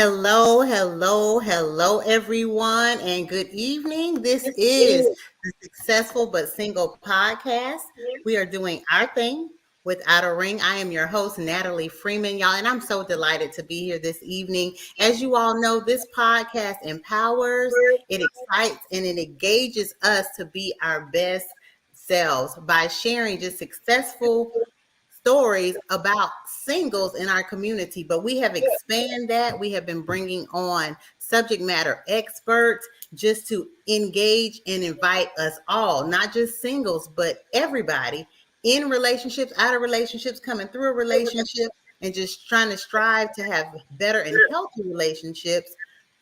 Hello, everyone, and good evening. This is the Successful but Single podcast. We are doing our thing without a ring. I am your host, Natalie Freeman, y'all, and I'm so delighted to be here this evening. As you all know, this podcast empowers, it excites, and it engages us to be our best selves by sharing just successful stories about singles in our community, but we have expanded that. We have been bringing on subject matter experts just to engage and invite us all, not just singles, but everybody in relationships, out of relationships, coming through a relationship, and just trying to strive to have better and healthy relationships,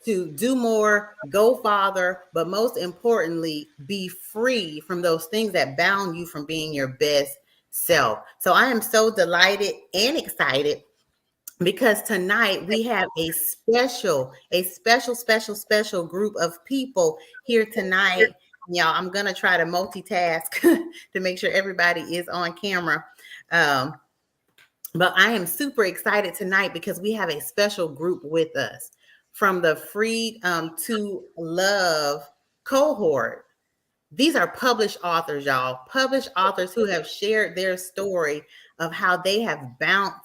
to do more, go farther, but most importantly, be free from those things that bound you from being your best self. So I am so delighted and excited because tonight we have a special group of people here tonight. Y'all, I'm gonna try to multitask to make sure everybody is on camera. But I am super excited tonight because we have a special group with us from the Free to Love cohort. These are published authors, y'all, published authors who have shared their story of how they have back,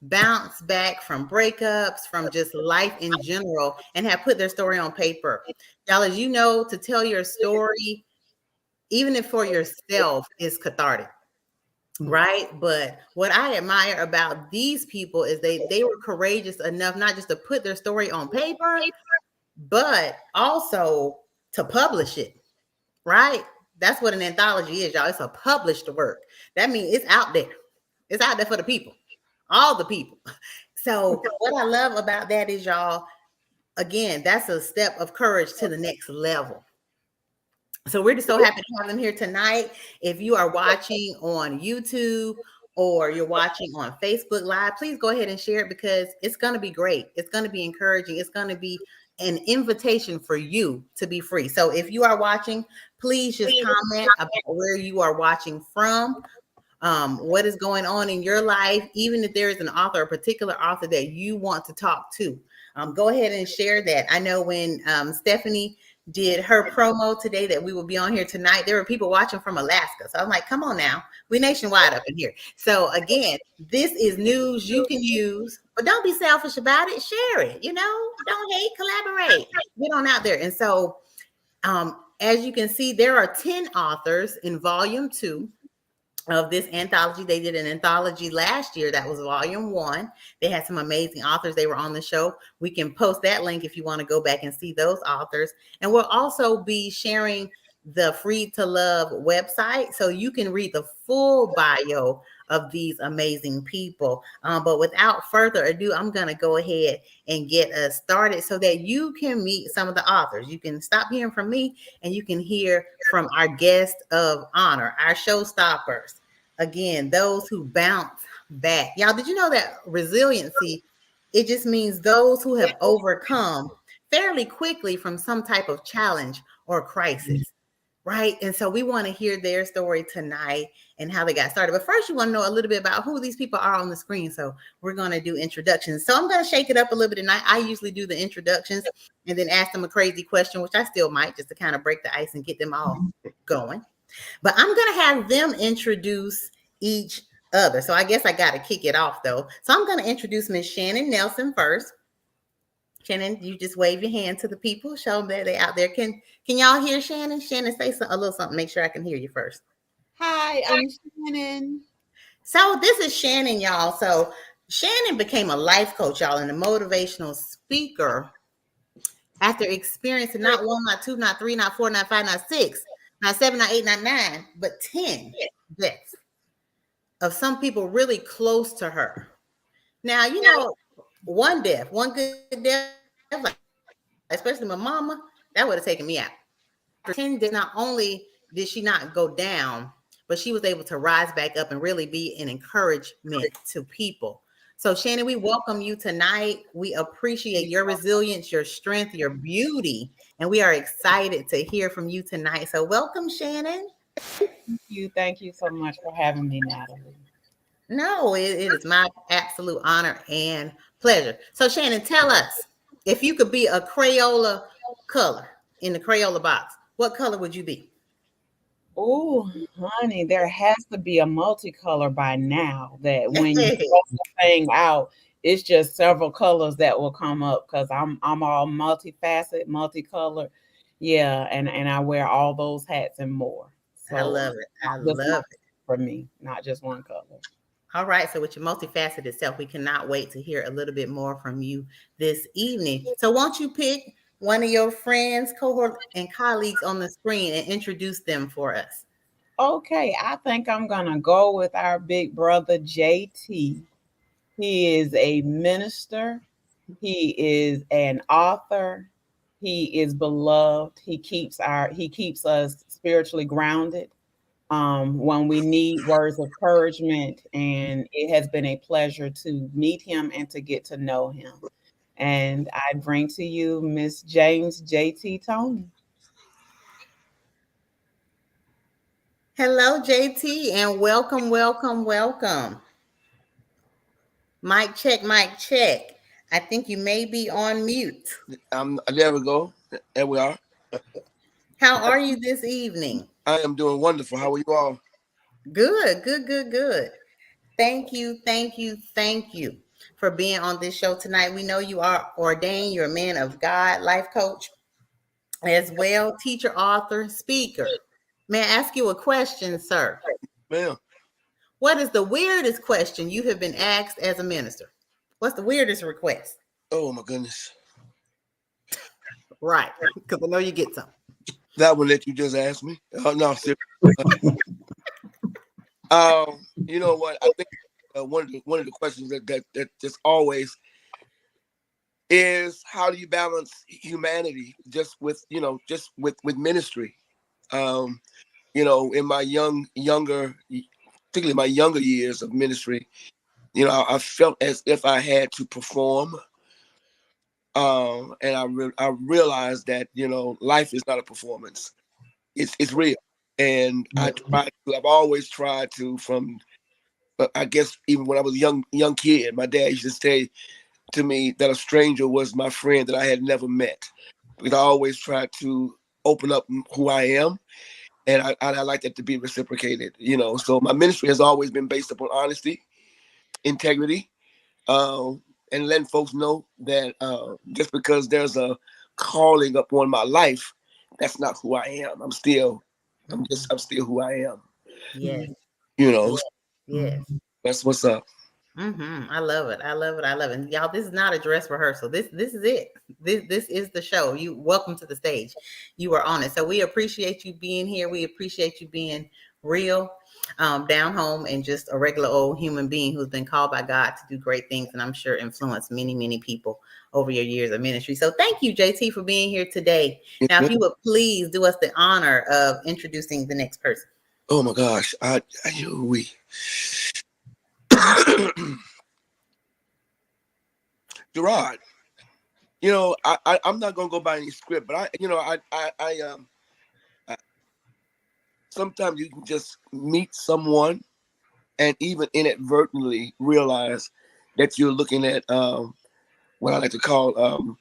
bounced back from breakups, from just life in general, and have put their story on paper. Y'all, as you know, to tell your story, even if for yourself, is cathartic. Right. But what I admire about these people is they were courageous enough not just to put their story on paper, but also to publish it. Right. That's what an anthology is, y'all. It's a published work. That means it's out there. It's out there for the people, all the people. So what I love about that is, y'all, again, that's a step of courage to the next level. So we're just so happy to have them here tonight. If you are watching on YouTube or you're watching on Facebook Live, please go ahead and share it because it's going to be great. It's going to be encouraging. It's going to be an invitation for you to be free. So if you are watching, please just comment about where you are watching from, what is going on in your life, even if there is an author, a particular author that you want to talk to. Go ahead and share that. I know when Stephanie did her promo today that we will be on here tonight, there were people watching from Alaska. So I'm like, come on now, we nationwide up in here. So again, this is news you can use, but don't be selfish about it. Share it, don't hate, collaborate, get on out there. And so as you can see, there are 10 authors in volume 2 of this anthology. They did an anthology last year that was volume 1. They had some amazing authors. They were on the show. We can post that link if you want to go back and see those authors. And we'll also be sharing the Free to Love website so you can read the full bio of these amazing people. But without further ado, I'm going to go ahead and get us started so that you can meet some of the authors. You can stop hearing from me and you can hear from our guest of honor, our showstoppers. Again, those who bounce back. Y'all, did you know that resiliency, it just means those who have overcome fairly quickly from some type of challenge or crisis, right? And so we want to hear their story tonight and how they got started. But first, you want to know a little bit about who these people are on the screen. So we're going to do introductions. So I'm going to shake it up a little bit tonight. I usually do the introductions and then ask them a crazy question, which I still might, just to kind of break the ice and get them all going. But I'm going to have them introduce each other. So I guess I got to kick it off, though. So I'm going to introduce Miss Shannon Nelson first. Shannon, you just wave your hand to the people. Show them that they're out there. Can y'all hear Shannon? Shannon, say a little something. Make sure I can hear you first. Hi, I'm Shannon. So this is Shannon, y'all. So Shannon became a life coach, y'all, and a motivational speaker after experiencing not 1, not 2, not 3, not 4, not 5, not 6, not 7, not 8, not 9, but 10 deaths of some people really close to her. Now, one death, one good death, especially my mama, that would have taken me out. 10 days, not only did she not go down, but she was able to rise back up and really be an encouragement to people. So Shannon, we welcome you tonight. We appreciate your resilience, your strength, your beauty, and we are excited to hear from you tonight. So welcome, Shannon. Thank you so much for having me, Natalie. No, it is my absolute honor and pleasure. So, Shannon, tell us, if you could be a Crayola color in the Crayola box, what color would you be? Oh, honey, there has to be a multicolor by now that when you press the thing out, it's just several colors that will come up because I'm all multifaceted, multicolored. Yeah, and I wear all those hats and more. I So love it. I not just one love it. for me, not just one color. All right. So, with your multifaceted self, we cannot wait to hear a little bit more from you this evening. So, won't you pick one of your friends, cohort, and colleagues on the screen and introduce them for us? Okay, I think I'm gonna go with our big brother JT. He is a minister. He is an author. He is beloved. He keeps us spiritually grounded when we need words of encouragement. And it has been a pleasure to meet him and to get to know him. And I bring to you Miss James JT Tony. Hello, JT, and welcome, welcome, welcome. Mic check, mic check. I think you may be on mute. There we go. There we are. How are you this evening? I am doing wonderful. How are you all? Good, good, good, good. Thank you, thank you, thank you for being on this show tonight. We know you are ordained, you're a man of God, life coach as well, teacher, author, speaker. May I ask you a question, sir? Ma'am. What is the weirdest question you have been asked as a minister? What's the weirdest request? Oh my goodness. Right, because I know you get some. That one that you just asked me. Oh no, seriously. You know what? I think one of the questions that just always is how do you balance humanity just with with ministry? Um, in my particularly my younger years of ministry, I felt as if I had to perform. And I realized that life is not a performance; it's real. And I've always tried to but I guess even when I was a young kid, my dad used to say to me that a stranger was my friend that I had never met, because I always tried to open up who I am, and I like that to be reciprocated. So my ministry has always been based upon honesty, integrity, and letting folks know that just because there's a calling upon my life, that's not who I am. I'm still who I am. Yes, You know, yes. that's what's up. I love it. I love it. I love it. And y'all, this is not a dress rehearsal. This is it. This is the show. You welcome to the stage. You are on it. So we appreciate you being here. We appreciate you being real, down home, and just a regular old human being who's been called by God to do great things, and I'm sure influenced many, many people over your years of ministry. So thank you, JT, for being here today. Now, if you would please do us the honor of introducing the next person. Oh my gosh, we. Gerard, I'm not gonna go by any script, but I sometimes you can just meet someone and even inadvertently realize that you're looking at what I like to call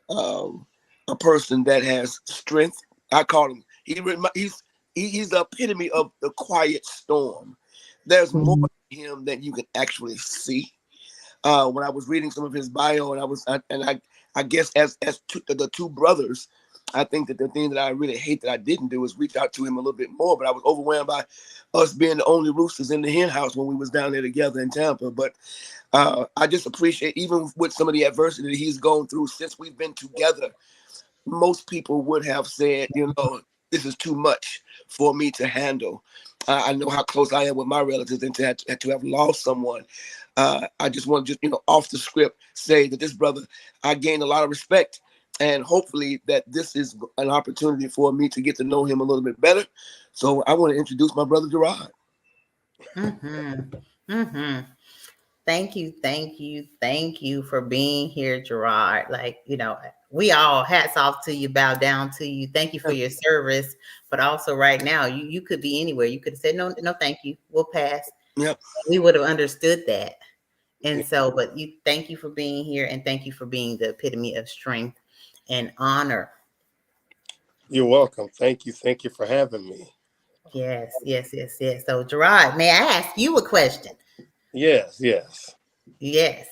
um, a person that has strength. I call him. He's the epitome of the quiet storm. There's more to him than you can actually see. When I was reading some of his bio, I guess the two brothers, I think that the thing that I really hate that I didn't do is reach out to him a little bit more. But I was overwhelmed by us being the only roosters in the hen house when we was down there together in Tampa. But I just appreciate, even with some of the adversity that he's gone through since we've been together, most people would have said, this is too much for me to handle. I know how close I am with my relatives, and to have lost someone. I just want to off the script, say that this brother, I gained a lot of respect, and hopefully that this is an opportunity for me to get to know him a little bit better. So I want to introduce my brother Gerard. Thank you, thank you, thank you for being here, Gerard. Like, we all hats off to you, bow down to you. Thank you for your service. But also right now, you could be anywhere. You could have said, no, no, thank you. We'll pass. Yep. We would have understood that. Yeah. And so, but you, thank you for being here, and thank you for being the epitome of strength and honor. You're welcome. Thank you. Thank you for having me. Yes, yes, yes, yes. So, Gerard, may I ask you a question? Yes, yes. Yes.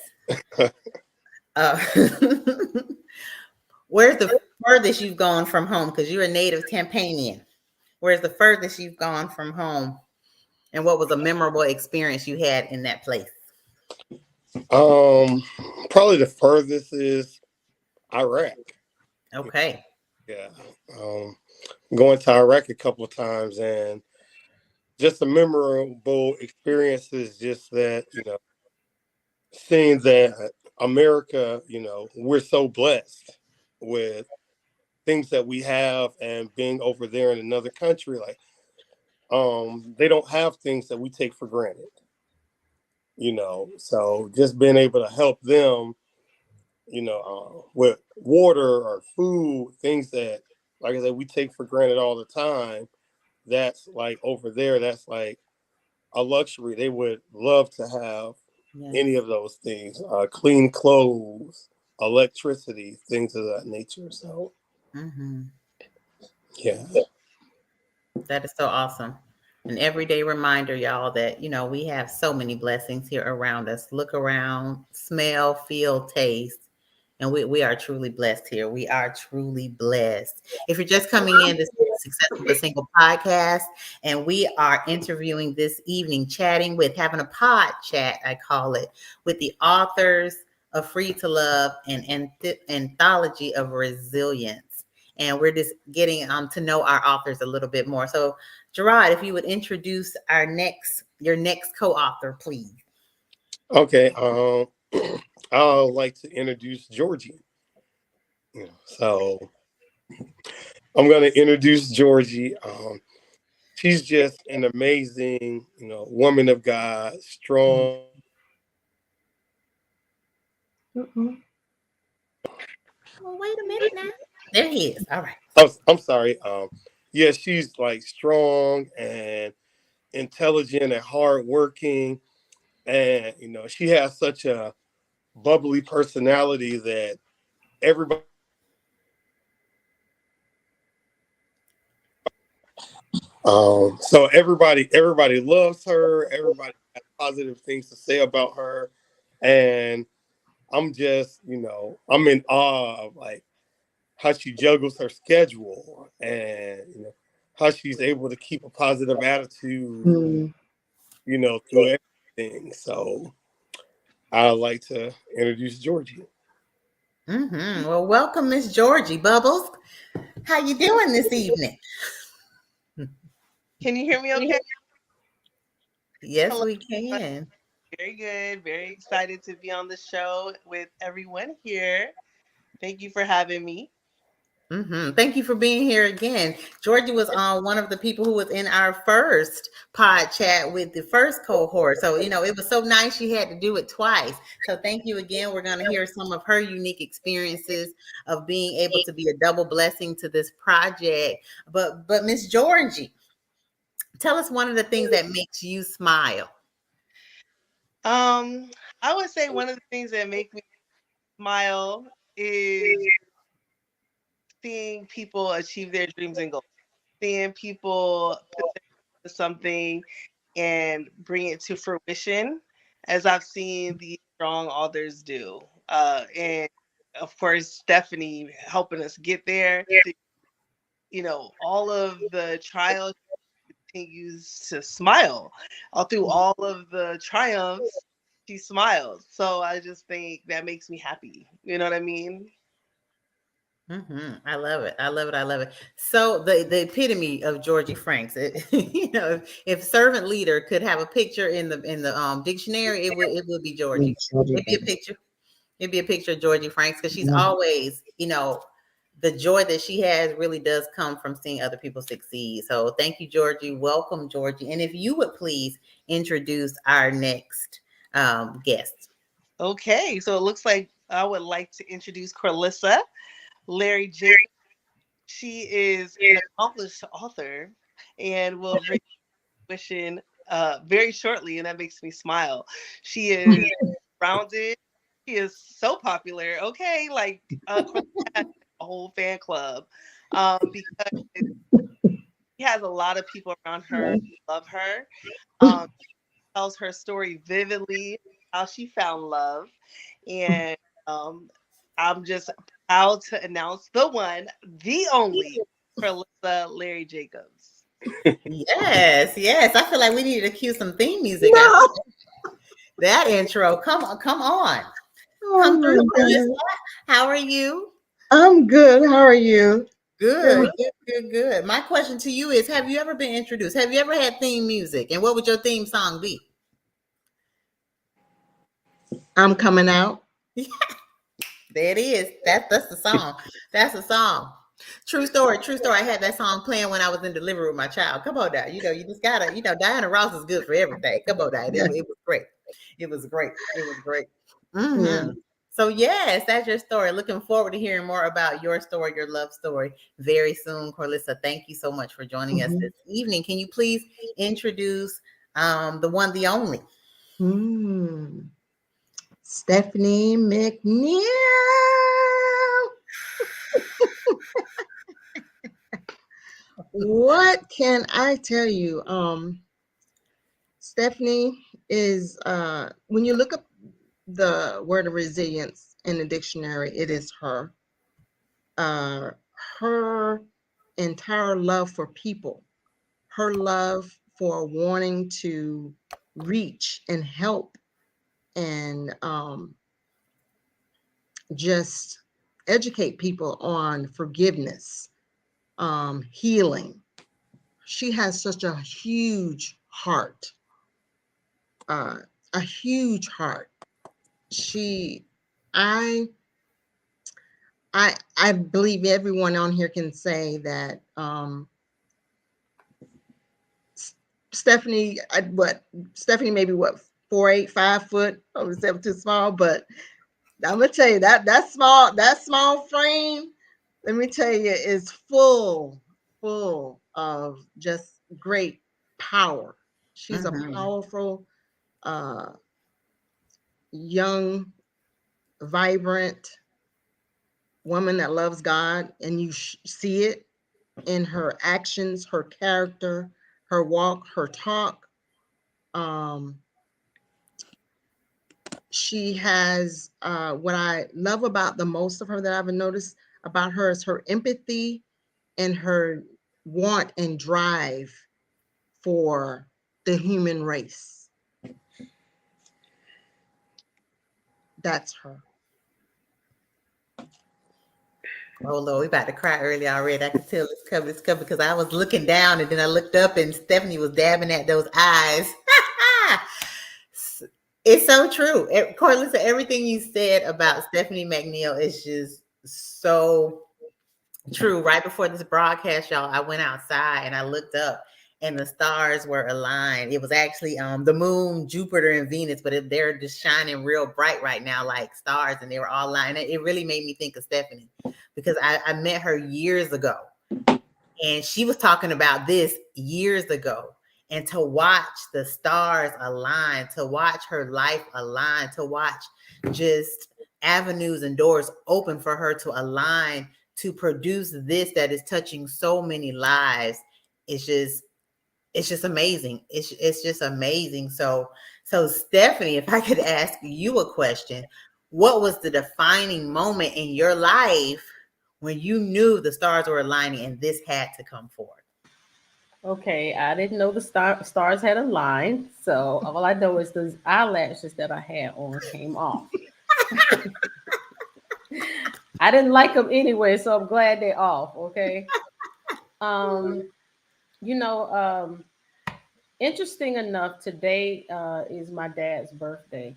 Uh, where's the furthest you've gone from home? Because you're a native Tampanian. Where's the furthest you've gone from home? And what was a memorable experience you had in that place? Um, Probably the furthest is Iraq. Okay. Yeah. Um, Going to Iraq a couple of times, and just a memorable experience is just that, seeing that America, we're so blessed with things that we have, and being over there in another country, like, they don't have things that we take for granted, so just being able to help them, with water or food, things that, like I said, we take for granted all the time. That's like over there, that's like a luxury. They would love to have any Yes. of those things, clean clothes, electricity, things of that nature. So, Hmm. yeah. That is so awesome. An everyday reminder, y'all, that, we have so many blessings here around us. Look around, smell, feel, taste. And we are truly blessed here. We are truly blessed. If you're just coming in, this is the Successful but Single podcast, and we are interviewing this evening, chatting with, having a pod chat, I call it, with the authors of Free to Love and Anthology of Resilience. And we're just getting to know our authors a little bit more. So, Gerard, if you would introduce your next co-author, please. Okay. I'd like to introduce Georgie. So I'm going to introduce Georgie. She's just an amazing, woman of God, strong. Well, wait a minute now. There he is. All right. Oh, I'm sorry. Yeah, she's like strong and intelligent and hardworking, and she has such a bubbly personality that everybody. So everybody loves her. Everybody has positive things to say about her, and I'm just, I'm in awe of like how she juggles her schedule, and how she's able to keep a positive attitude, through everything. So I'd like to introduce Georgie. Well, welcome, Miss Georgie Bubbles. How you doing this evening? Can you hear me okay? Yes, Hello. we can. Very good. Very excited to be on the show with everyone here. Thank you for having me. Thank you for being here again. Georgie was on one of the people who was in our first pod chat with the first cohort. So, it was so nice she had to do it twice. So, thank you again. We're going to hear some of her unique experiences of being able to be a double blessing to this project. But Miss Georgie, tell us one of the things that makes you smile. Um, I would say one of the things that make me smile is seeing people achieve their dreams and goals. Seeing people put their something and bring it to fruition, as I've seen these strong authors do. And of course, Stephanie helping us get there. All of the trials continues to smile. All through all of the triumphs, she smiles. So I just think that makes me happy. You know what I mean? I love it. I love it. I love it. So the epitome of Georgie Franks. If servant leader could have a picture in the dictionary, it would be Georgie. It'd be a picture. It'd be a picture of Georgie Franks because she's always, the joy that she has really does come from seeing other people succeed. So thank you, Georgie. Welcome, Georgie. And if you would please introduce our next guest. Okay, so it looks like I would like to introduce Carlissa Larry Jacob. She is an accomplished author and will bring fruition very shortly, and that makes me smile. She is rounded. She is so popular. Okay, like Cordelia has a whole fan club, because she has a lot of people around her who love her. Um, tells her story vividly, how she found love, and um, I'm just proud to announce the one, the only, Carlissa Larry Jacobs. Yes, yes. I feel like we need to cue some theme music after No. that intro. Come on, come on. Oh Come my through, God. Carlissa. How are you? I'm good. How are you? Good, good, good, good. My question to you is, have you ever been introduced? Have you ever had theme music? And what would your theme song be? I'm coming out. There it is. That's the song. That's the song. True story. True story. I had that song playing when I was in delivery with my child. Come on now. You just gotta. Diana Ross is good for everything. Come on now. Yeah. It was great. It was great. It was great. Yeah. So yes, that's your story. Looking forward to hearing more about your story, your love story, very soon. Corlissa, thank you so much for joining us Mhm. this evening. Can you please introduce the one, the only? Hmm. Stephanie McNeil. What can I tell you? Stephanie is when you look up the word of resilience in the dictionary, it is her. Uh, her entire love for people, her love for wanting to reach and help and just educate people on forgiveness, healing. She has such a huge heart, uh, a huge heart. She, I, I believe everyone on here can say that Stephanie, Stephanie maybe what 4'8", 5 foot. Oh, is that too small? But I'm gonna tell you that small frame. Let me tell you, is full of just great power. She's a Mm-hmm. powerful, uh, young, vibrant woman that loves God, and you see it in her actions, her character, her walk, her talk. Um, she has what I love about the most of her that I've noticed about her is her empathy and her want and drive for the human race. That's her. Oh Lord, we about to cry early already. I could tell it's coming because I was looking down and then I looked up and Stephanie was dabbing at those eyes. It's so true. Corlissa, everything you said about Stephanie McNeil is just so true. Right before this broadcast, y'all, I went outside and I looked up and the stars were aligned. It was actually the moon, Jupiter, and Venus, but they're just shining real bright right now, like stars, and they were all aligned. It really made me think of Stephanie because I met her years ago and she was talking about this years ago. And to watch the stars align, to watch her life align, to watch just avenues and doors open for her to align to produce this that is touching so many lives, it's just amazing. It's just amazing. So Stephanie, if I could ask you a question, what was the defining moment in your life when you knew the stars were aligning and this had to come forth? Okay, I didn't know the stars had a line, so all I know is those eyelashes that I had on came off. I didn't like them anyway, so I'm glad they're off. Okay. Um, you know, interesting enough, today is my dad's birthday,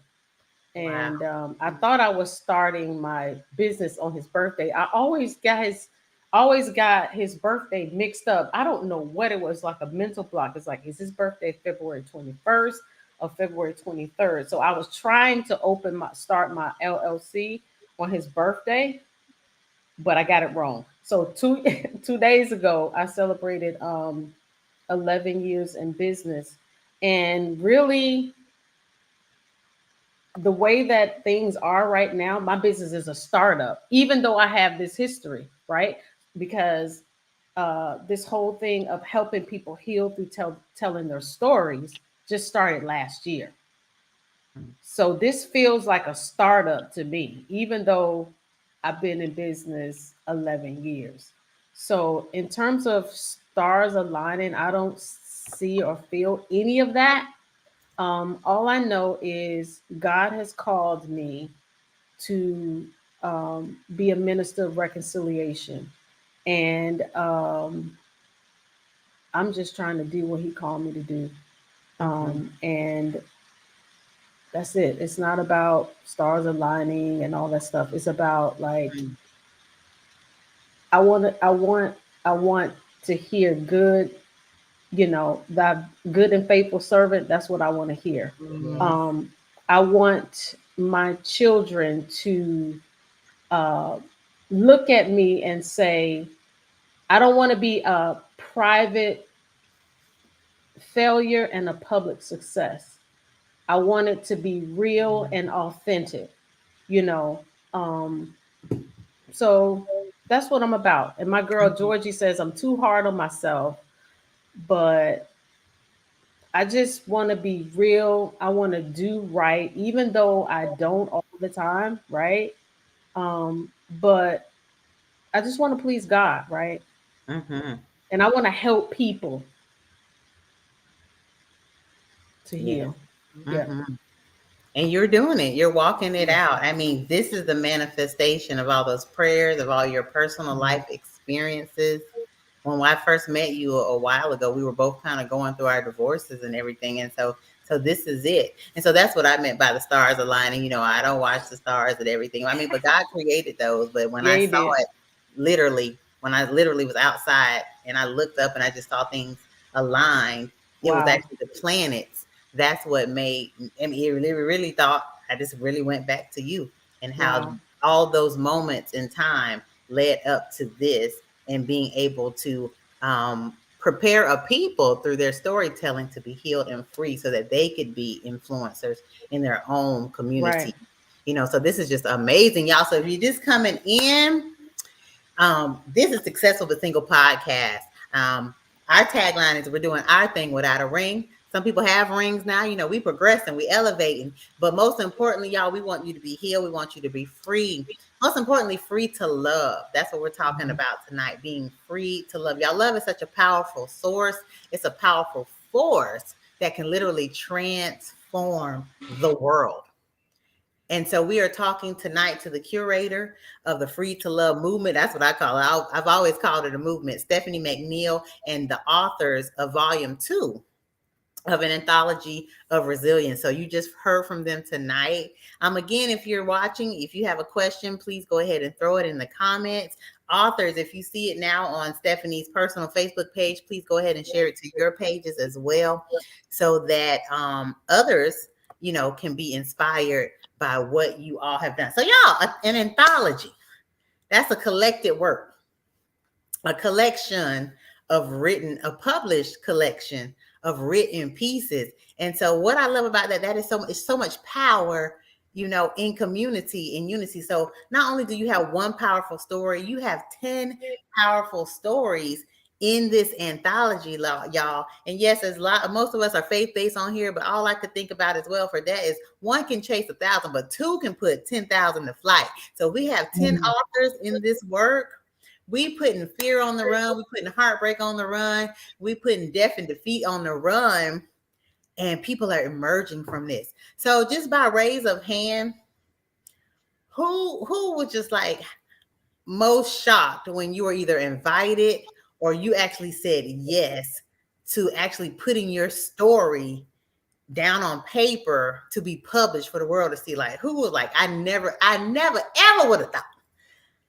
Wow. and I thought I was starting my business on his birthday. I always got his birthday mixed up. I don't know what it was, like a mental block. It's like, is his birthday February 21st or February 23rd? So I was trying to start my LLC on his birthday, but I got it wrong. So two 2 days ago, I celebrated 11 years in business. And really, the way that things are right now, my business is a startup, even though I have this history, right? Because this whole thing of helping people heal through telling their stories just started last year. So this feels like a startup to me, even though I've been in business 11 years. So, in terms of stars aligning, I don't see or feel any of that. All I know is God has called me to be a minister of reconciliation. And I'm just trying to do what He called me to do. And that's it. It's not about stars aligning and all that stuff. It's about like I want to, I want to hear good, that good and faithful servant. That's what I want to hear. Mhm. Um, I want my children to uh, look at me and say, I don't want to be a private failure and a public success. I want it to be real and authentic, you know. Um, so that's what I'm about. And my girl Georgie says I'm too hard on myself, but I just want to be real. I want to do right, even though I don't all the time, right? But I just want to please God, right? Mm-hmm. And I want to help people to Yeah. heal. Yeah. Mm-hmm. And you're doing it. You're walking it out. I mean, this is the manifestation of all those prayers, of all your personal life experiences. When I first met you a while ago, we were both kind of going through our divorces and everything. And so this is it. And so that's what I meant by the stars aligning. I don't watch the stars and everything. I mean, but God created those. But when Yeah, I he saw did. it, literally, when I literally was outside and I looked up and I just saw things aligned, it was Wow. actually the planets. That's what made, I mean, it really thought, I just really went back to you and how Wow. all those moments in time led up to this and being able to prepare a people through their storytelling to be healed and free so that they could be influencers in their own Right. community. So this is just amazing, y'all. So if you're just coming in, this is Successful but Single podcast. Um, our tagline is we're doing our thing without a ring. Some people have rings now. We progressing, we elevating. But most importantly, y'all, we want you to be healed. We want you to be free. Most importantly, free to love. That's what we're talking about tonight, being free to love. Y'all, love is such a powerful source. It's a powerful force that can literally transform the world. And so we are talking tonight to the curator of the Free to Love movement. That's what I call it. I've always called it a movement, Stephanie McNeil, and the authors of Volume 2 of an anthology of resilience. So you just heard from them tonight. Again, if you're watching, if you have a question, please go ahead and throw it in the comments. Authors, if you see it now on Stephanie's personal Facebook page, please go ahead and share it to your pages as well, so that others, can be inspired by what you all have done. So y'all, an anthology, that's a collected work, a collection of a published collection of written pieces. And so what I love about that is so much power, in community, in unity. So not only do you have one powerful story, you have 10 powerful stories in this anthology, y'all. And yes, there's most of us are faith-based on here, but all I could think about as well for that is one can chase 1,000, but two can put 10,000 to flight. So we have 10 authors in this work. We putting fear on the run. We putting heartbreak on the run. We putting death and defeat on the run. And people are emerging from this. So just by raise of hand, who was just like most shocked when you were either invited or you actually said yes to actually putting your story down on paper to be published for the world to see? Like, who was like, I never ever would have thought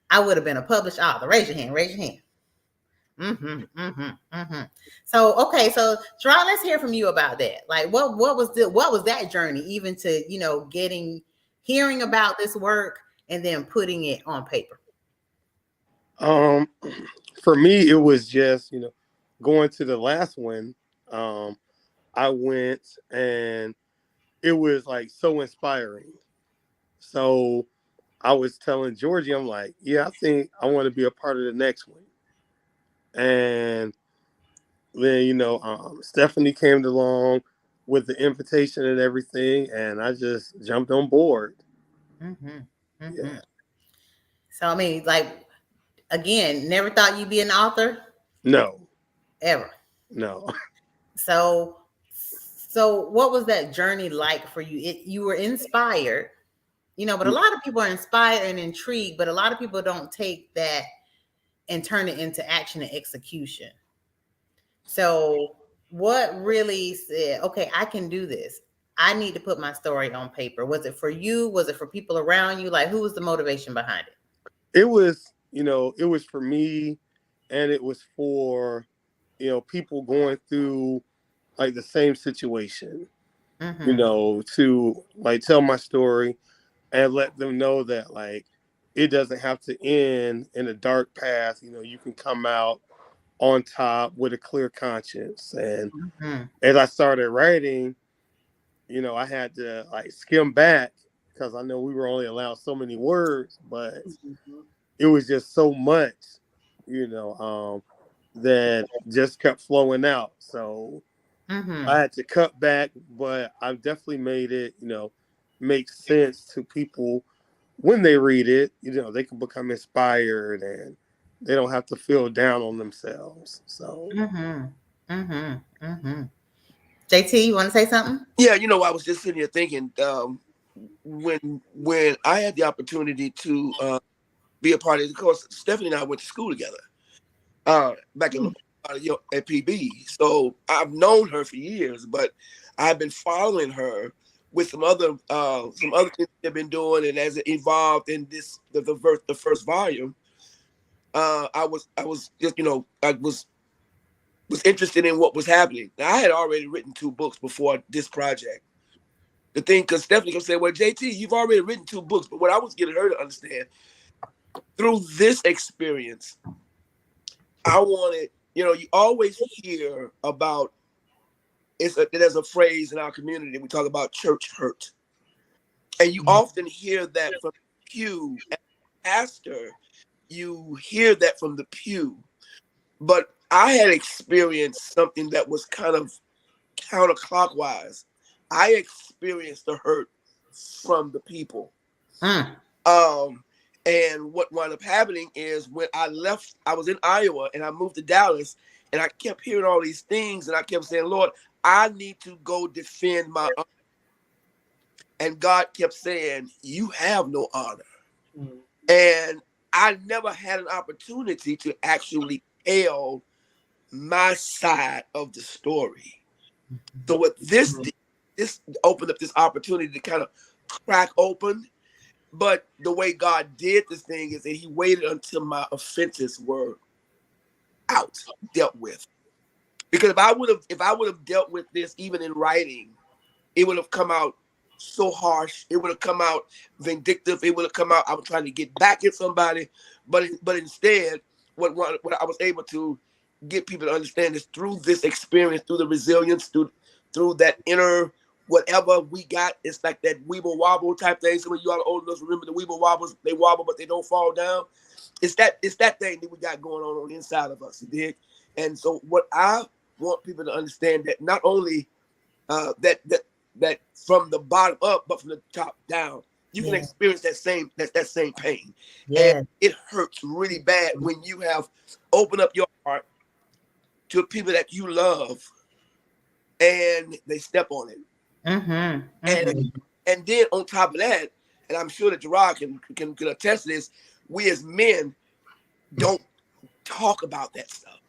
I would have been a published author? Raise your hand. Raise your hand. So okay, so Gerard, let's hear from you about that. Like, what was that journey, even to hearing about this work and then putting it on paper? Um, for me, it was just going to the last one. I went, and it was like so inspiring. So I was telling Georgie, I'm like, yeah, I think I want to be a part of the next one. And then, Stephanie came along with the invitation and everything, and I just jumped on board. Mm-hmm. Mm-hmm. Yeah. So I mean, like, again, never thought you'd be an author No, ever. no. So, so what was that journey like for you? You were inspired, but a lot of people are inspired and intrigued, but a lot of people don't take that and turn it into action and execution. So, what really said, okay, I can do this? I need to put my story on paper. Was it for you? Was it for people around you? Like, who was the motivation behind it? It was, it was for me, and it was for, people going through like the same situation, Mm-hmm. to like tell my story and let them know that like it doesn't have to end in a dark path. You can come out on top with a clear conscience. And Mm-hmm. as I started writing, I had to like skim back because I know we were only allowed so many words, but it was just so much, that just kept flowing out. So Mm-hmm. I had to cut back, but I've definitely made it, make sense to people when they read it. They can become inspired, and they don't have to feel down on themselves. So Mm-hmm. Mm-hmm. Mm-hmm. JT, you want to say something? Yeah, I was just sitting here thinking, when I had the opportunity to be a part of it. Of course, Stephanie and I went to school together back in at PB. So I've known her for years, but I've been following her with some other things they've been doing, and as it evolved in the first volume, I was just I was interested in what was happening. Now, I had already written 2 books before this project. The thing, because Stephanie can say, "Well, JT, you've already written 2 books," but what I was getting her to understand through this experience, I wanted, you always hear about there's a phrase in our community we talk about church hurt, and you often hear that from the pew. As a pastor, you hear that from the pew, but I had experienced something that was kind of counterclockwise. I experienced the hurt from the people. Mm. Um, and what wound up happening is when I left, I was in Iowa and I moved to Dallas, and I kept hearing all these things, and I kept saying, "Lord, I need to go defend my honor." And God kept saying, "You have no honor." And I never had an opportunity to actually tell my side of the story. So what this did, this opened up this opportunity to kind of crack open. But the way God did this thing is that He waited until my offenses were out, dealt with. Because if I would have dealt with this even in writing, it would have come out so harsh. It would have come out vindictive. It would have come out I was trying to get back at somebody. But instead, what I was able to get people to understand is through this experience, through the resilience, through that inner whatever we got. It's like that weeble wobble type thing. Some of you all old enough remember the weeble wobbles. They wobble, but they don't fall down. It's that thing that we got going on the inside of us. You dig? And so what I want people to understand that not only that from the bottom up, but from the top down, you can Yeah. experience that same pain, and Yeah. it hurts really bad when you have opened up your heart to people that you love, and they step on it, Mm-hmm. and Mm-hmm. and then on top of that, and I'm sure that Gerard can attest to this, we as men don't talk about that stuff.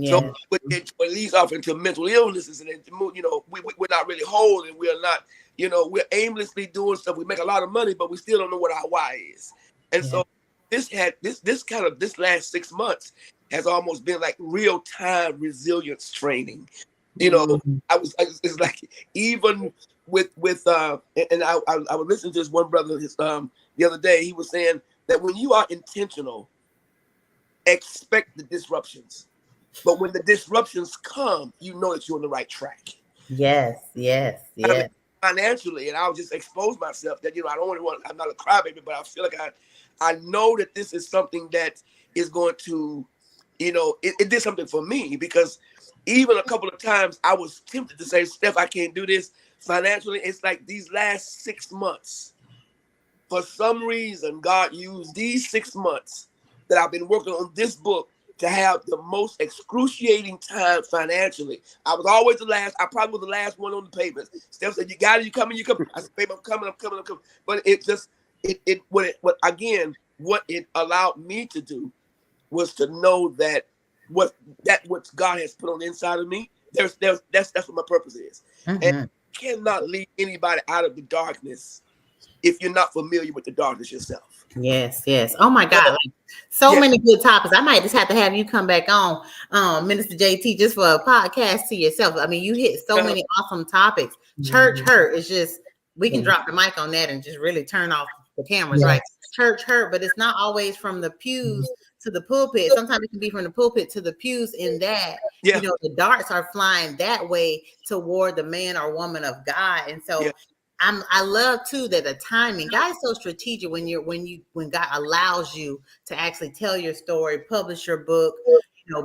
So Yeah. it leads off into mental illnesses, and we're not really whole, and we're not, we're aimlessly doing stuff. We make a lot of money, but we still don't know what our why is. And Yeah. so this last 6 months has almost been like real time resilience training. You know, it's like even and I was listening to this one brother the other day. He was saying that when you are intentional, expect the disruptions. But when the disruptions come, you know that you're on the right track. Yes, yes, I mean, yes. financially, and I'll just expose myself that I don't want. I'm not a crybaby, but I feel like I know that this is something that is going to, it did something for me because even a couple of times I was tempted to say, Steph, I can't do this financially. It's like these last 6 months, for some reason, God used these 6 months that I've been working on this book to have the most excruciating time financially. I was always the last. I probably was the last one on the papers. Steph said, "You got it. You coming? You come?" I said, "Babe, I'm coming. I'm coming. I'm coming." But it just what again what it allowed me to do was to know that what God has put on the inside of me. That's what my purpose is, and Hmm. you cannot lead anybody out of the darkness if you're not familiar with the darkness yourself. Yes, yes. Oh my God. So Like so yeah, many good topics. I might just have to have you come back on, Minister JT, just for a podcast to yourself. I mean, you hit so uh, many awesome topics. Church hurt is just, we can drop the mic on that and just really turn off the cameras, right? Yes. Church hurt, but it's not always from the pews to the pulpit. Sometimes it can be from the pulpit to the pews, in that, yeah, the darts are flying that way toward the man or woman of God. And yeah, so I love too that the timing, God is so strategic when God allows you to actually tell your story, publish your book,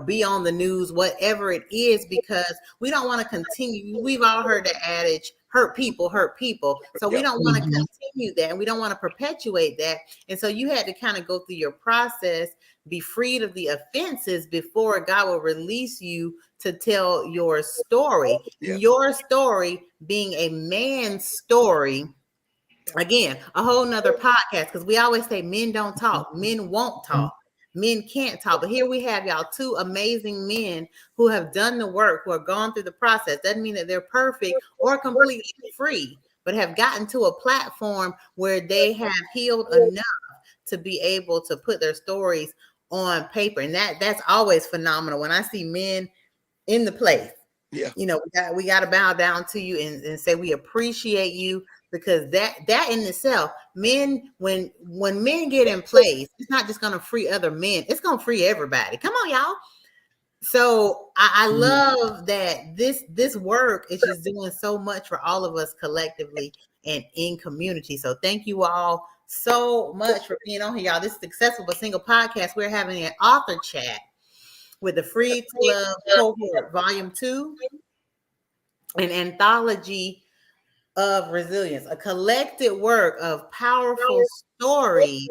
be on the news, whatever it is, because we don't want to continue. We've all heard the adage, hurt people hurt people. So we yeah, don't want to continue that, and we don't want to perpetuate that. And so you had to kind of go through your process, be freed of the offenses before God will release you to tell your story. yeah, Your story being a man's story. yeah, Again, a whole nother podcast, because we always say men don't talk, men won't talk, men can't talk. But here we have y'all, two amazing men who have done the work, who have gone through the process. Doesn't mean that they're perfect or completely free, but have gotten to a platform where they have healed enough to be able to put their stories on paper. And that's always phenomenal when I see men in the place. yeah, We got to bow down to you and say we appreciate you, because that in itself, men, when men get in place, it's not just going to free other men, it's going to free everybody. Come on, y'all. So I love that this work is just doing so much for all of us collectively and in community. So thank you all so much for being on here, y'all. This is Successful but Single podcast. We're having an author chat with the Free to Love Cohort Volume 2, an anthology of resilience, a collected work of powerful stories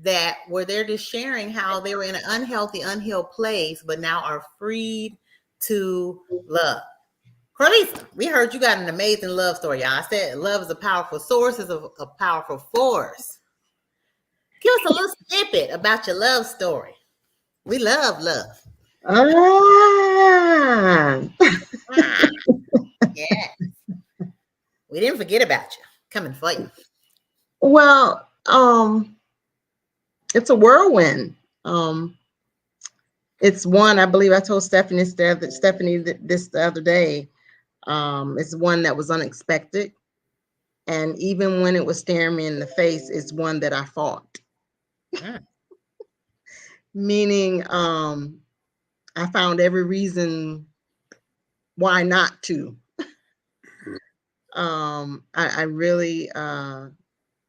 that were there just sharing how they were in an unhealthy, unhealed place, but now are freed to love. Carlisa, we heard you got an amazing love story, y'all. I said love is a powerful source, is a powerful force. Give us a little snippet about your love story. We love love. Ah, Ah, yeah. We didn't forget about you. Coming for you. well, it's a whirlwind. Um, it's one, I believe I told Stephanie this the other day. It's one that was unexpected. And even when it was staring me in the face, it's one that I fought. Mm. Meaning, I found every reason why not to. I really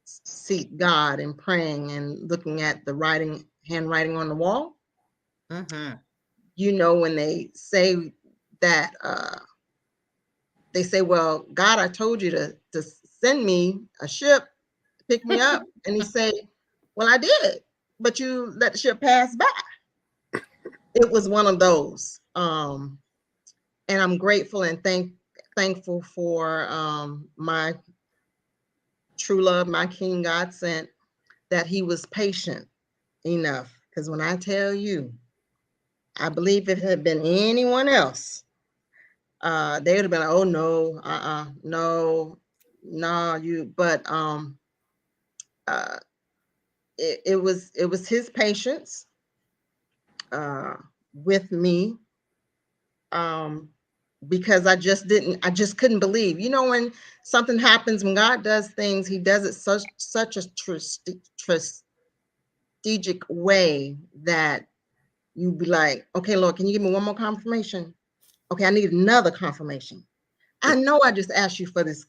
seek God and praying and looking at the handwriting on the wall. Mm-hmm. When they say that, they say, well, God, I told you to send me a ship to pick me up. And he say, well, I did, but you let the ship pass by. It was one of those. And I'm grateful and thankful for my true love, my King God sent, that he was patient enough. Because when I tell you, I believe if it had been anyone else, they would have been like, oh no, no, no, you. But uh, it was his patience uh, with me, um, because I just couldn't believe. When something happens, when God does things, he does it such a strategic way that you be like, okay, Lord, can you give me one more confirmation? Okay, I need another confirmation. I know I just asked you for this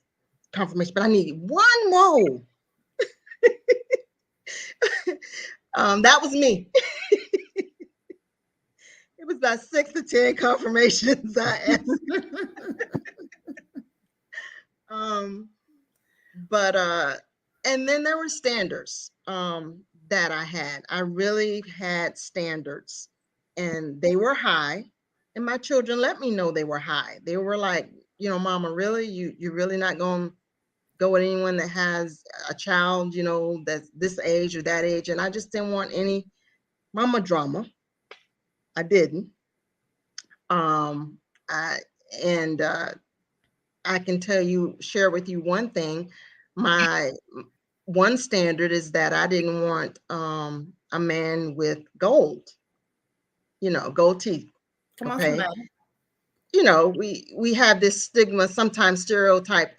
confirmation, but I need one more. That was me. It was about 6 to 10 confirmations I asked. Um, but and then there were standards that I had. I really had standards, and they were high. And my children let me know they were high. They were like, Mama, really, you're really not going to go with anyone that has a child, that's this age or that age. And I just didn't want any mama drama. I didn't. Um, I and I can share with you one thing. My one standard is that I didn't want a man with gold teeth. Come on, Okay. somebody. We have this stigma, sometimes stereotype,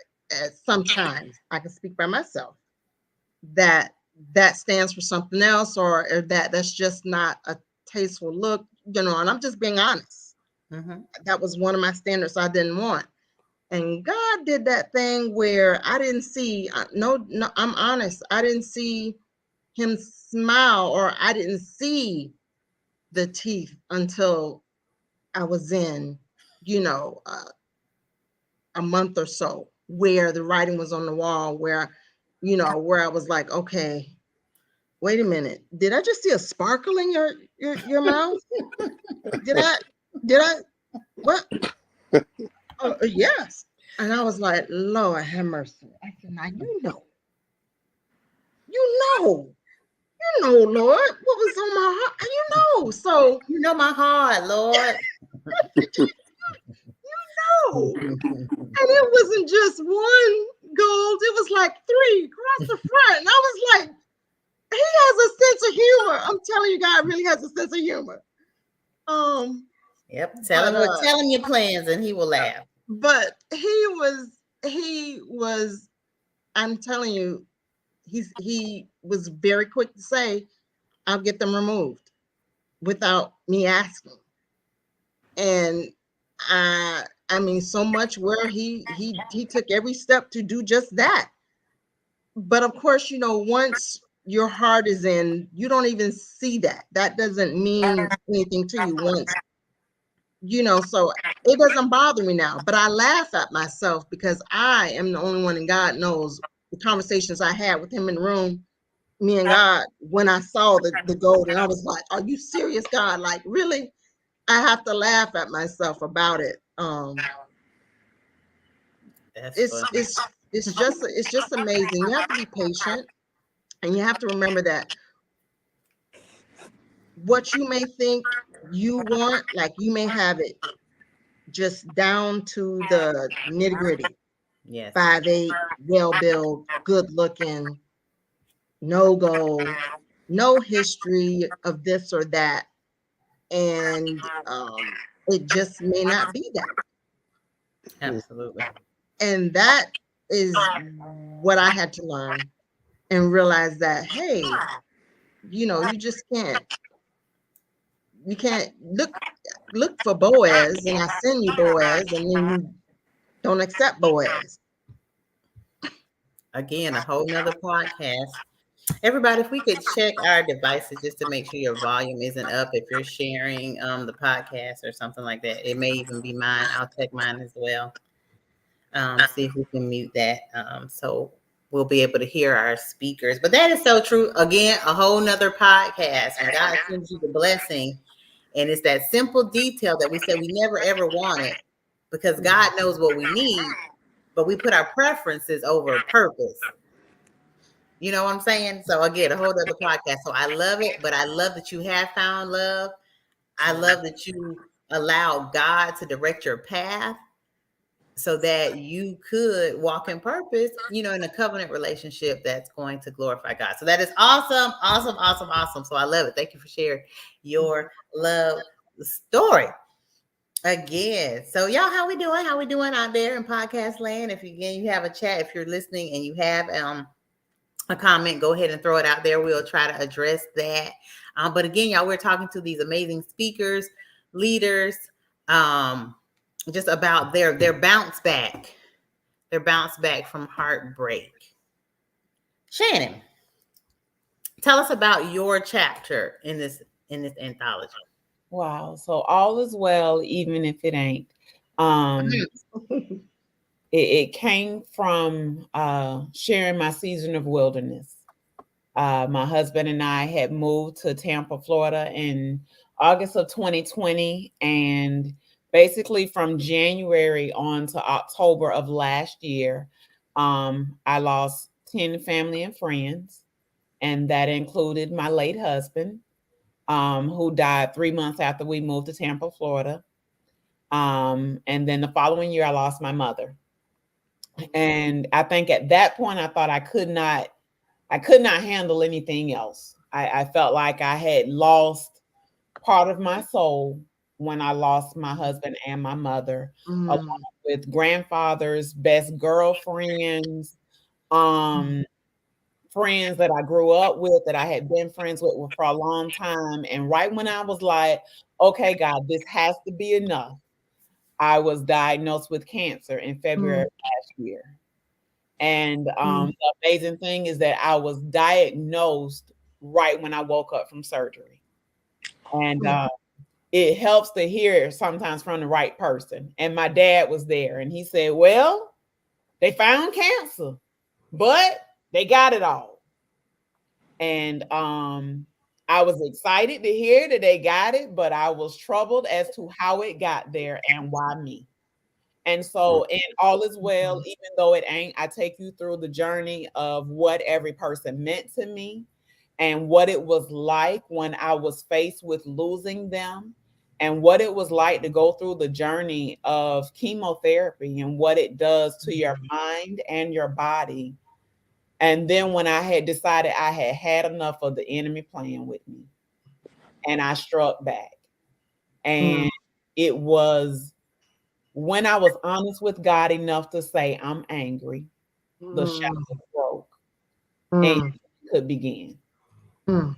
sometimes I can speak by myself, that stands for something else, or that's just not a tasteful look, and I'm just being honest. Mm-hmm. That was one of my standards I didn't want. And God did that thing where I didn't see, no, I'm honest, I didn't see him smile, or I didn't see the teeth until I was in, a month or so, where the writing was on the wall, where I was like, okay, wait a minute, did I just see a sparkle in your mouth? Did I, what? Oh, yes. And I was like, Lord have mercy. I said, now Lord, what was on my heart? So You know my heart, Lord. and it wasn't just one gold, it was like 3 across the front. And I was like, he has a sense of humor. I'm telling you, God really has a sense of humor. Yep. But Tell him your plans and he will laugh. but he was, I'm telling you, he was very quick to say, I'll get them removed without me asking. And I mean, so much where he took every step to do just that. But of course, once your heart is in, you don't even see that. That doesn't mean anything to you once, so it doesn't bother me now. But I laugh at myself because I am the only one, and God knows the conversations I had with him in the room, me and God, when I saw the gold, and I was like, are you serious, God? Like, really? I have to laugh at myself about it. That's It's funny. it's it's just amazing. You have to be patient, and you have to remember that what you may think you want, like, you may have it just down to the nitty gritty. Yes. 5'8", well built, good looking, no goal, no history of this or that, and it just may not be that. Absolutely. And that is what I had to learn and realize that, hey, you just can't look for Boaz, and I send you Boaz, and then you don't accept Boaz. Again, a whole nother podcast. Everybody, if we could check our devices just to make sure your volume isn't up if you're sharing the podcast or something like that. It may even be mine. I'll check mine as well. See if we can mute that. So we'll be able to hear our speakers. But that is so true. Again, a whole nother podcast. When God sends you the blessing, and it's that simple detail that we said we never ever wanted, because God knows what we need, but we put our preferences over purpose. You know what I'm saying? So again, a whole other podcast. So I love it, but I love that you have found love. I love that you allow God to direct your path so that you could walk in purpose, in a covenant relationship that's going to glorify God. So that is awesome, awesome, awesome, awesome. So I love it. Thank you for sharing your love story again. So y'all, how we doing? How we doing out there in podcast land? If you have a chat, if you're listening and you have a comment, go ahead and throw it out there. We'll try to address that. But again, y'all, we're talking to these amazing speakers, leaders, just about their bounce back, their bounce back from heartbreak. Shannon, tell us about your chapter in this anthology. Wow. So all is well, even if it ain't. Um, it came from sharing my season of wilderness. My husband and I had moved to Tampa, Florida in August of 2020. And basically, from January on to October of last year, I lost 10 family and friends. And that included my late husband, who died 3 months after we moved to Tampa, Florida. And then the following year, I lost my mother. And I think at that point, I thought I could not handle anything else. I felt like I had lost part of my soul when I lost my husband and my mother, along Mm, with grandfathers, best girlfriends, um, friends that I grew up with, that I had been friends with for a long time. And right when I was like, okay, God, this has to be enough, I was diagnosed with cancer in February mm, of last year. And mm, the amazing thing is that I was diagnosed right when I woke up from surgery. And mm, it helps to hear it sometimes from the right person. And my dad was there and he said, well, they found cancer, but they got it all. And I was excited to hear that they got it, but I was troubled as to how it got there and why me. And so, and all is well, mm, even though it ain't, I take you through the journey of what every person meant to me and what it was like when I was faced with losing them, and what it was like to go through the journey of chemotherapy and what it does to your mind and your body. And then when I had decided I had had enough of the enemy playing with me, and I struck back. mm, And it was when I was honest with God enough to say, I'm angry, the mm, shackles broke and mm, you could begin. mm,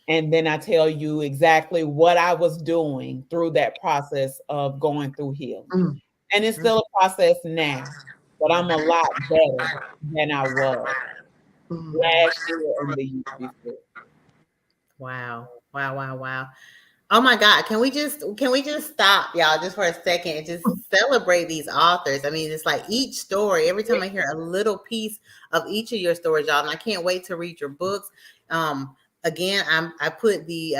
And then I tell you exactly what I was doing through that process of going through healing. mm, And it's still a process now, but I'm a lot better than I was mm. last year and the year before. Wow. Wow, wow, wow. Oh my God. Can we just stop, y'all, just for a second and just celebrate these authors? I mean, it's like each story, every time I hear a little piece of each of your stories, y'all, and I can't wait to read your books. Again, I put the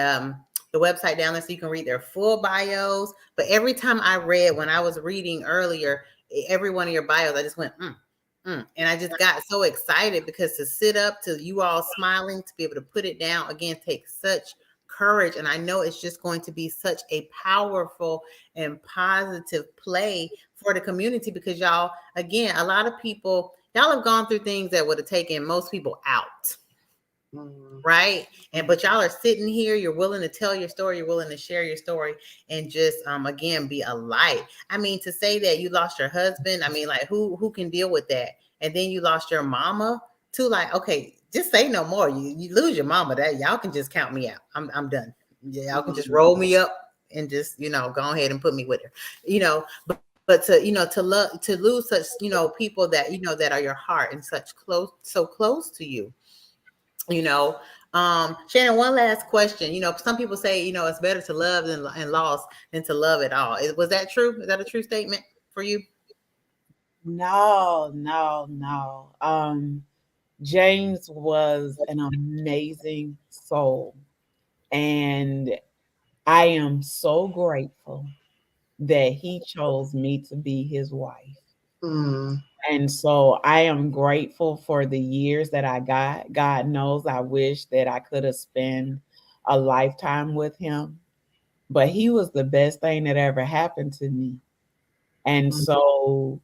website down there so you can read their full bios. But every time I read, when I was reading earlier, every one of your bios, I just went, and I just got so excited because to sit up to you all smiling, to be able to put it down again takes such courage. And I know it's just going to be such a powerful and positive play for the community because y'all, again, a lot of people, y'all have gone through things that would have taken most people out. Mm, Right. And but y'all are sitting here, you're willing to tell your story, you're willing to share your story and just again be a light. I mean, to say that you lost your husband, I mean, like who can deal with that? And then you lost your mama too, like, okay, just say no more. You lose your mama, that y'all can just count me out. I'm done. Yeah, y'all can just roll me up and just, go ahead and put me with her. But to, to lose such, people that, that are your heart and such close, so close to you. you know Shannon, one last question. Some people say, it's better to love and lost than to love at all. Was that true? Is that a true statement for you? No, no, no. James was an amazing soul. And I am so grateful that he chose me to be his wife. mm, And so I am grateful for the years that I got. God knows I wish that I could have spent a lifetime with him, but he was the best thing that ever happened to me. And mm, so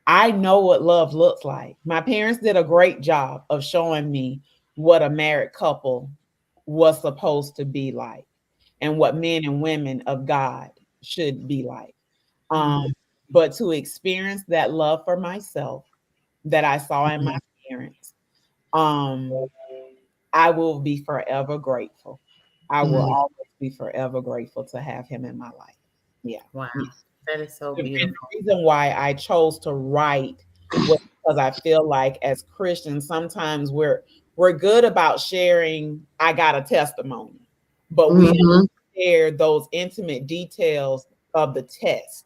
I know what love looks like. My parents did a great job of showing me what a married couple was supposed to be like and what men and women of God should be like. Um, mm, but to experience that love for myself that I saw in my parents, um, I will be forever grateful. I will mm. always be forever grateful to have him in my life. Yeah. Wow. Yeah. That is so And beautiful. the reason why I chose to write was because I feel like as Christians, sometimes we're good about sharing, I got a testimony, but we Mhm. don't share those intimate details of the test.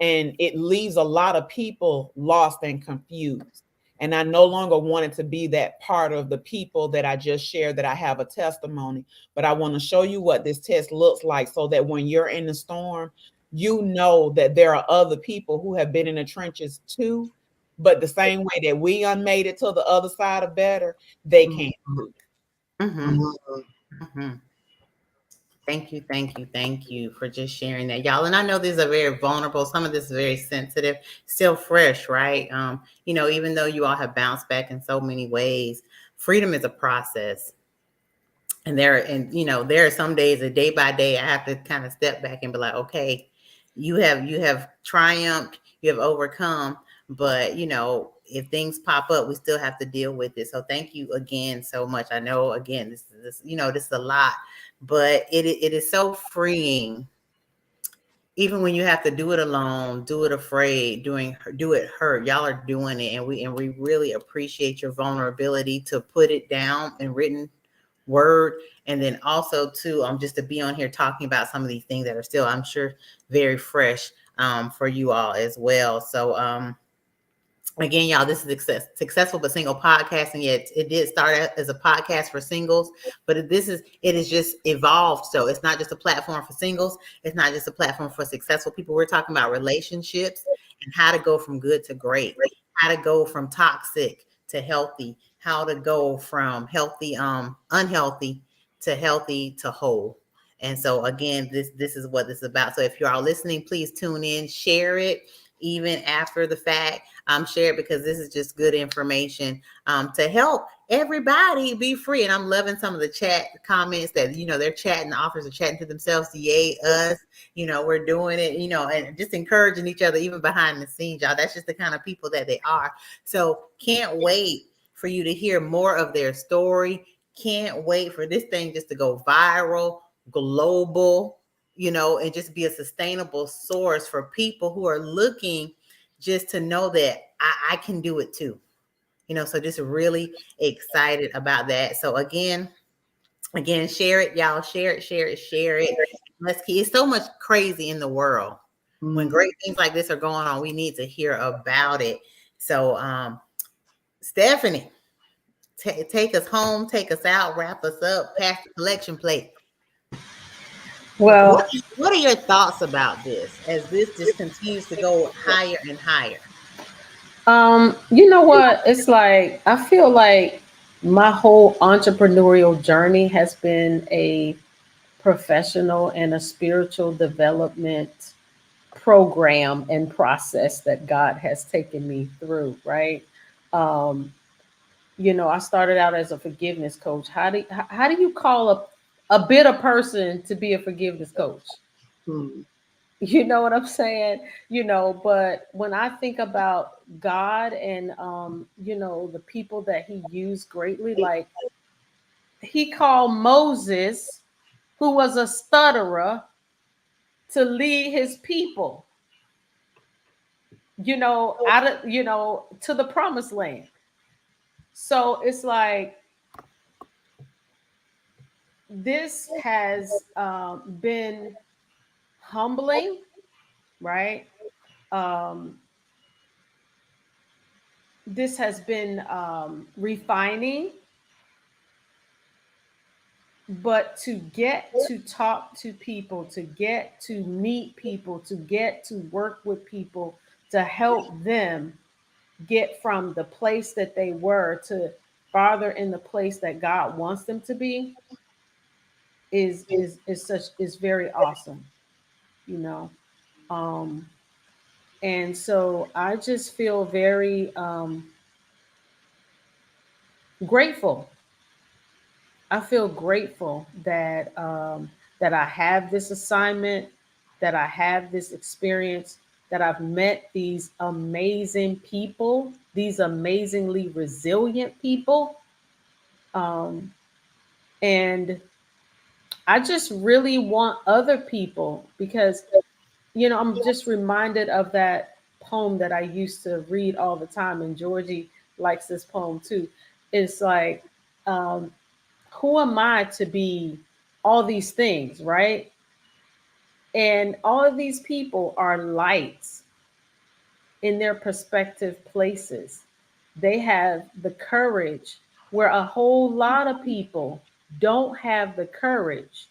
And it leaves a lot of people lost and confused. And I no longer wanted to be that part of the people that I just shared that I have a testimony, but I want to show you what this test looks like so that when you're in the storm, you know that there are other people who have been in the trenches too, but the same way that we unmade it to the other side of better, they Mhm. can too. Mm-hmm. Mhm. Mm-hmm. Thank you, thank you, thank you for just sharing that, y'all. And I know these are very vulnerable. Some of this is very sensitive, still fresh, right? Even though you all have bounced back in so many ways, freedom is a process. And there are some days, a day by day, I have to kind of step back and be like, okay, you have triumphed, you have overcome, but if things pop up, we still have to deal with it. So thank you again so much. I know, again, this is a lot, but it is so freeing, even when you have to do it alone, do it afraid, do it hurt. Y'all are doing it, and we really appreciate your vulnerability to put it down in written word, and then also too, just to be on here talking about some of these things that are still, I'm sure, very fresh for you all as well. So again, y'all, this is successful but single podcast, and yet it did start out as a podcast for singles, but it is just evolved. So it's not just a platform for singles, it's not just a platform for successful people. We're talking about relationships and how to go from good to great, how to go from toxic to healthy, how to go from healthy unhealthy to healthy to whole. And so again, this is what this is about. So if you are listening, please tune in, share it even after the fact. Share it, because this is just good information to help everybody be free. And I'm loving some of the chat comments that, they're chatting, the authors are chatting to themselves. Yay, us, we're doing it, and just encouraging each other, even behind the scenes, y'all. That's just the kind of people that they are. So can't wait for you to hear more of their story. Can't wait for this thing just to go viral, global, and just be a sustainable source for people who are looking just to know that I can do it too. So just really excited about that. So again, share it, y'all. Share it, share it, share it. Let's keep. It's so much crazy in the world. When Mhm. great things like this are going on, we need to hear about it. So, Stephanie, take us home, take us out, wrap us up, pass the collection plate. What Well, what are your thoughts about this as this just continues to go higher and higher? you know what? It's like I feel like my whole entrepreneurial journey has been a professional and a spiritual development program and process that God has taken me through, right? Um, I started out as a forgiveness coach. How do you call a bitter person to be a forgiveness coach? Mhm. You know what I'm saying? But when I think about God and the people that he used greatly, like he called Moses, who was a stutterer, to lead his people, out of, to the promised land. So it's like this has been humbling, right? Um, this has been refining, but to get to talk to people, to get to meet people, to get to work with people, to help them get from the place that they were to farther in the place that God wants them to be is very awesome, you know. Um, and so I just feel very grateful. I feel grateful that I have this assignment, that I have this experience, that I've met these amazing people, these amazingly resilient people, um, and I just really want other people, because I'm just reminded of that poem that I used to read all the time, and Georgie likes this poem too. It's like, um, who am I to be all these things, right? And all of these people are lights in their prospective places. They have the courage where a whole lot of people don't have the courage.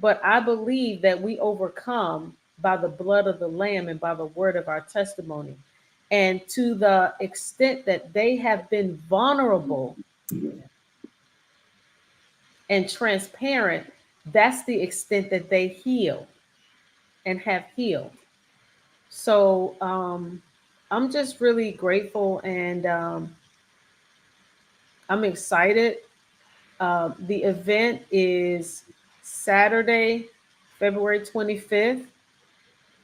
But I believe that we overcome by the blood of the Lamb and by the word of our testimony. And to the extent that they have been vulnerable and transparent, that's the extent that they heal and have healed. So I'm just really grateful, and I'm excited. The event is Saturday, February 25th,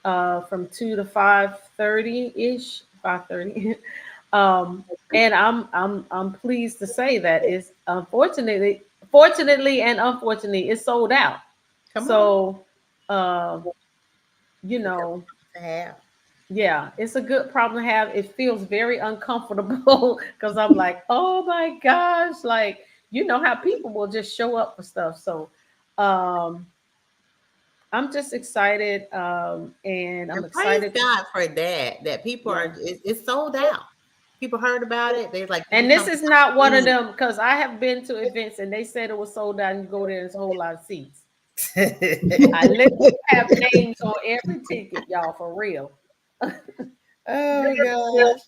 from 2 to 5:30 ish, 5:30. um, and I'm pleased to say that it's fortunately and unfortunately, it's sold out. Come on. So, uh, you It's a know, to have. yeah, it's a good problem to have. It feels very uncomfortable because I'm like, oh my gosh, like how people will just show up for stuff. So, um, I'm just excited, and I'm And praise excited to, God for that. That people are, yeah. it's sold out. People heard about it. They're like, you And can this come is not one of free. them because I have been to events and they said it was sold out, and you go there, there's a whole lot of seats. I literally have names on every ticket, y'all, for real. Oh gosh.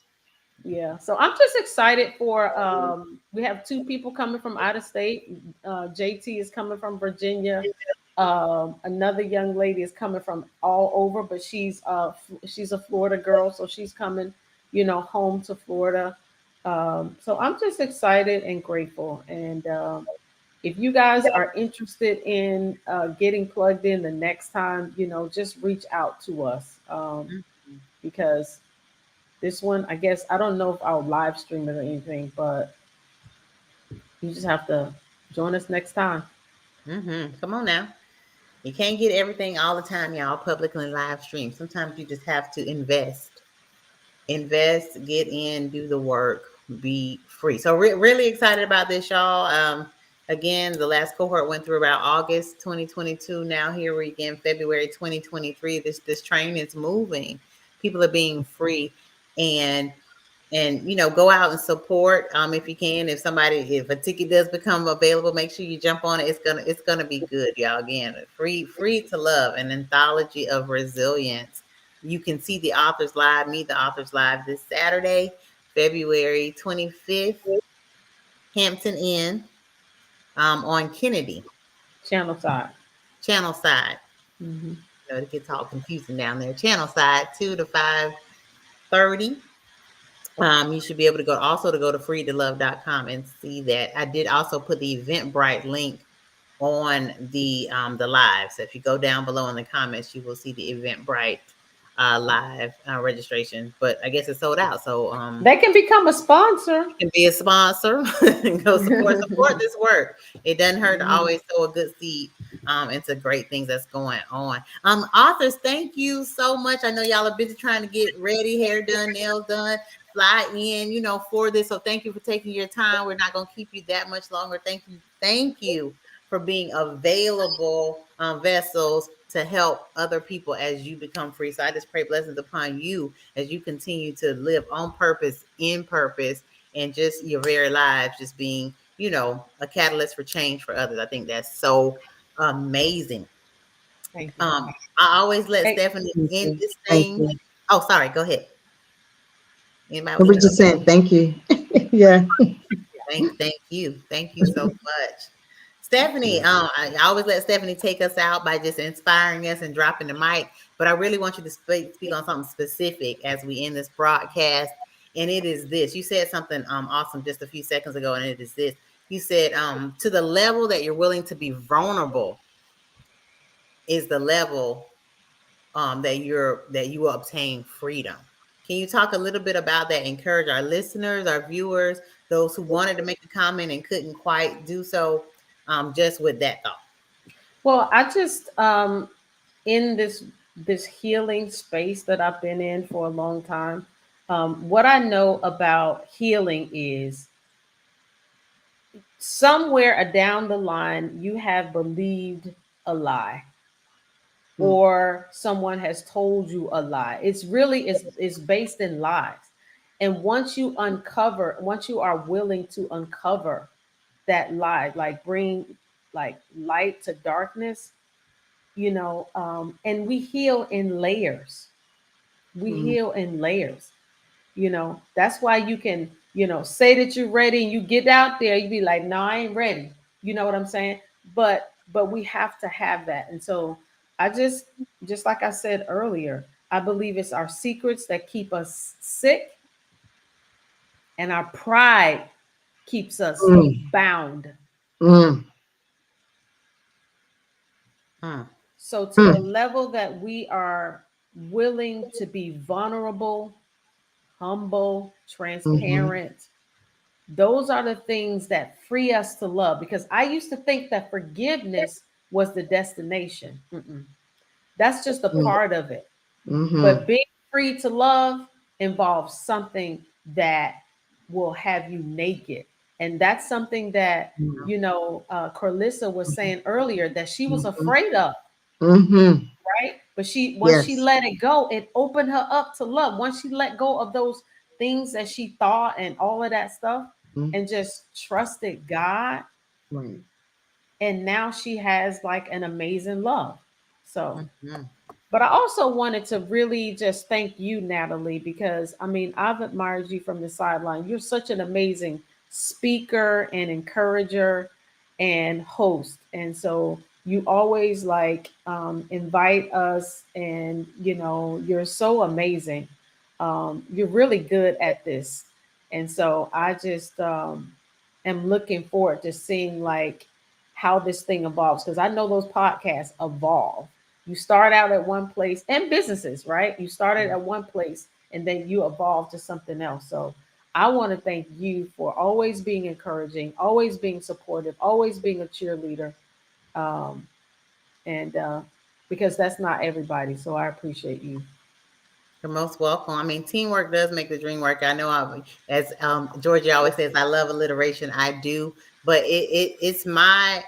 Yeah, so I'm just excited for. We have two people coming from out of state. JT is coming from Virginia. Another young lady is coming from all over, but she's a Florida girl, so she's coming, home to Florida. So I'm just excited and grateful. And if you guys are interested in getting plugged in the next time, just reach out to us, because this one, I guess, I don't know if I'll live stream it or anything, but you just have to join us next time. Come on now. You can't get everything all the time, y'all, publicly live stream. Sometimes you just have to invest, get in, do the work, be free. So really excited about this, y'all. Again, the last cohort went through about August 2022. Now here we again, February 2023. This train is moving. People are being free, and go out and support, if you can. If a ticket does become available, make sure you jump on it. It's gonna be good, y'all. Again, free to love, an anthology of resilience. You can see the authors live, meet the authors live this Saturday, February 25th, Hampton Inn, on Kennedy, Channel side. channel side. Hmm. It gets all confusing down there. Channel side, 2 to 5:30. You should be able to go to freetolove.com and see that. I did also put the Eventbrite link on the live. So if you go down below in the comments, you will see the Eventbrite live registration. But I guess it's sold out. So They can become a sponsor. you can be a sponsor and go support this work. It doesn't hurt to Mhm. always sow a good seed into great things that's going on. Authors, thank you so much. I know y'all are busy trying to get ready, hair done, nails done, fly in, for this. So thank you for taking your time. We're not going to keep you that much longer. Thank you for being available vessels to help other people as you become free. So I just pray blessings upon you as you continue to live on purpose, in purpose, and just your very lives, just being, a catalyst for change for others. I think that's so amazing. Thank you. I always let Hey, Stephanie Thank end you. this Thank thing. you. Oh, sorry, go ahead. Anybody But was we're interrupted? just saying thank you. Yeah. Thank you so much. Stephanie, I always let Stephanie take us out by just inspiring us and dropping the mic, but I really want you to speak on something specific as we end this broadcast. And it is this. You said something awesome just a few seconds ago, and it is this. You said to the level that you're willing to be vulnerable is the level that you will obtain freedom. Can you talk a little bit about that? Encourage our listeners, our viewers, those who wanted to make a comment and couldn't quite do so, just with that thought. well, I just in this this healing space that I've been in for a long time, what I know about healing is somewhere down the line you have believed a lie, Mm. or someone has told you a lie. It's really is based in lies. And once you are willing to uncover that lie, like bring like light to darkness, and we heal in layers. We Mm. heal in layers. That's why you can, say that you're ready and you get out there, you be like, no, I ain't ready. You know what I'm saying? But we have to have that. And so I just like I said earlier, I believe it's our secrets that keep us sick, and our pride keeps us Mm. bound. Mm. Mm. So to the Mm. level that we are willing to be vulnerable, humble, Mhm. transparent, those are the things that free us to love. Because I used to think that forgiveness was the destination. Mm-mm. That's just a Mm. part of it. Mhm. But being free to love involves something that will have you naked. And that's something that, Mm. Carlissa was saying earlier that she was Mhm. afraid of, Mhm. right? But once she Yes. let it go, it opened her up to love. Once she let go of those things that she thought and all of that stuff, Mm. and just trusted God, Right. and now she has like an amazing love. So, Mhm. but I also wanted to really just thank you, Natalie, because I mean, I've admired you from the sideline. You're such an amazing speaker and encourager and host. And so you always like invite us, and you're so amazing. You're really good at this. And so I just am looking forward to seeing like how this thing evolves, because I know those podcasts evolve. You start out at one place, and businesses, right? You started at one place and then you evolve to something else. So I want to thank you for always being encouraging, always being supportive, always being a cheerleader. Um, and Because that's not everybody. So I appreciate you. You're most welcome. I mean, teamwork does make the dream work. I know, as Georgia always says, I love alliteration. I do, but it's my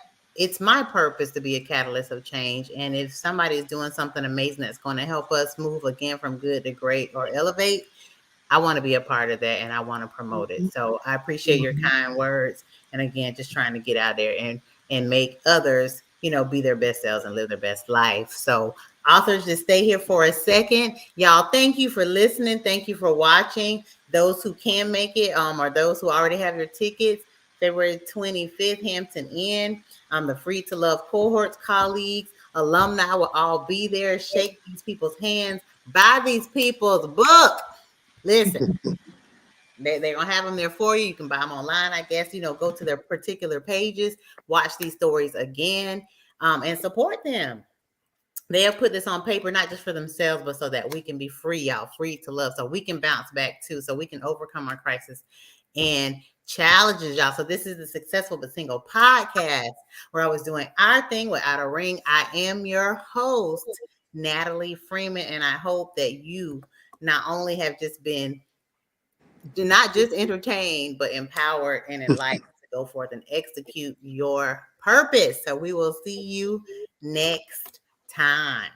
purpose to be a catalyst of change. And if somebody is doing something amazing that's going to help us move again from good to great or elevate, I want to be a part of that, and I want to promote it. Mhm. So I appreciate your Mhm. kind words. And again, just trying to get out there and make others, be their best selves and live their best life. So authors, just stay here for a second. Y'all, thank you for listening. Thank you for watching. Those who can make it, or those who already have your tickets, February 25th, Hampton Inn. The Free to Love cohorts, colleagues, alumni will all be there. Shake these people's hands. Buy these people's book. Listen, they're gonna have them there for you. You can buy them online, I guess. Go to their particular pages, watch these stories again, and support them. They'll put this on paper not just for themselves, but so that we can be free, y'all, free to love, so we can bounce back too, so we can overcome our crisis and challenges, y'all. So this is the Successful but Single podcast. We're always doing our thing without a ring. I am your host, Natalie Freeman, and I hope that you not only have just been not just entertained, but empowered and enlightened to go forth and execute your purpose. So we will see you next time.